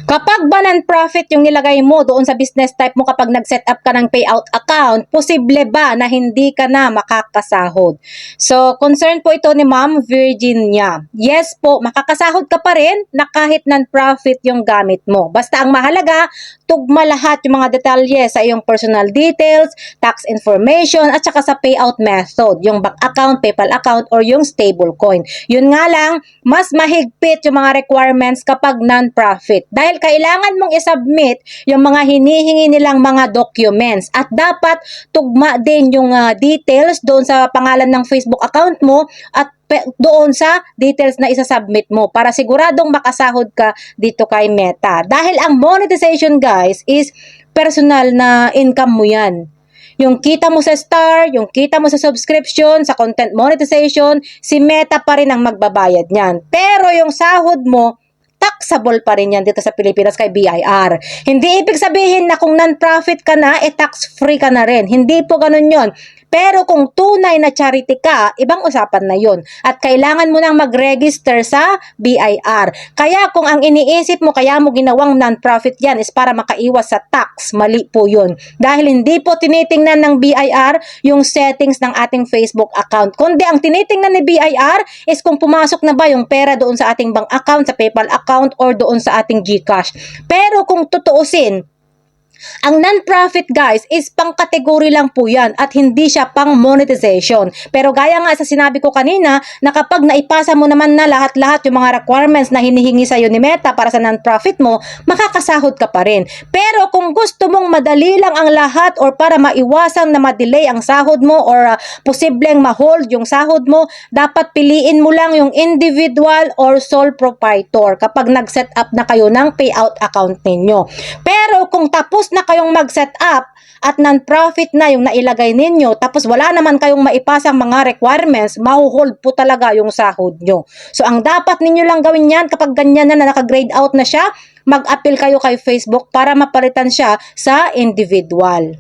Kapag ba non-profit yung nilagay mo doon sa business type mo kapag nag-set up ka ng payout account, posible ba na hindi ka na makakasahod? So, concern po ito ni Ma'am Virginia. Yes po, makakasahod ka pa rin na kahit non-profit yung gamit mo. Basta ang mahalaga, tugma lahat yung mga detalye sa iyong personal details, tax information, at saka sa payout method, yung bank account, PayPal account, or yung stablecoin. Yun nga lang, mas mahigpit yung mga requirements kapag non-profit. Dahil kailangan mong isubmit yung mga hinihingi nilang mga documents at dapat tugma din yung details doon sa pangalan ng Facebook account mo at doon sa details na isasubmit mo para siguradong makasahod ka dito kay Meta. Dahil ang monetization guys is personal na income mo yan. Yung kita mo sa star, yung kita mo sa subscription, sa content monetization, si Meta pa rin ang magbabayad niyan. Pero yung sahod mo, taxable pa rin yan dito sa Pilipinas kay BIR. Hindi ibig sabihin na kung non-profit ka na, tax-free ka na rin. Hindi po ganun yon. Pero kung tunay na charity ka, ibang usapan na yon. At kailangan mo nang mag-register sa BIR. Kaya kung ang iniisip mo, kaya mo ginawang non-profit yan is para makaiwas sa tax, mali po yun. Dahil hindi po tinitingnan ng BIR yung settings ng ating Facebook account. Kundi ang tinitingnan ni BIR is kung pumasok na ba yung pera doon sa ating bank account, sa PayPal account, or doon sa ating GCash. Pero kung tutuusin, ang non-profit guys is pang-kategory lang po yan at hindi siya pang monetization. Pero gaya nga sa sinabi ko kanina na kapag naipasa mo naman na lahat-lahat yung mga requirements na hinihingi sa iyo ni Meta para sa non-profit mo, makakasahod ka pa rin. Pero kung gusto mong madali lang ang lahat or para maiwasan na ma-delay ang sahod mo or posibleng ma-hold yung sahod mo, dapat piliin mo lang yung individual or sole proprietor kapag nag-set up na kayo ng payout account ninyo. Pero kung tapos na kayong mag-set up at non-profit na yung nailagay ninyo tapos wala naman kayong maipasang mga requirements, mahuhold po talaga yung sahod nyo. So ang dapat ninyo lang gawin yan kapag ganyan na naka-grade out na siya, mag-appeal kayo kay Facebook para mapalitan siya sa individual.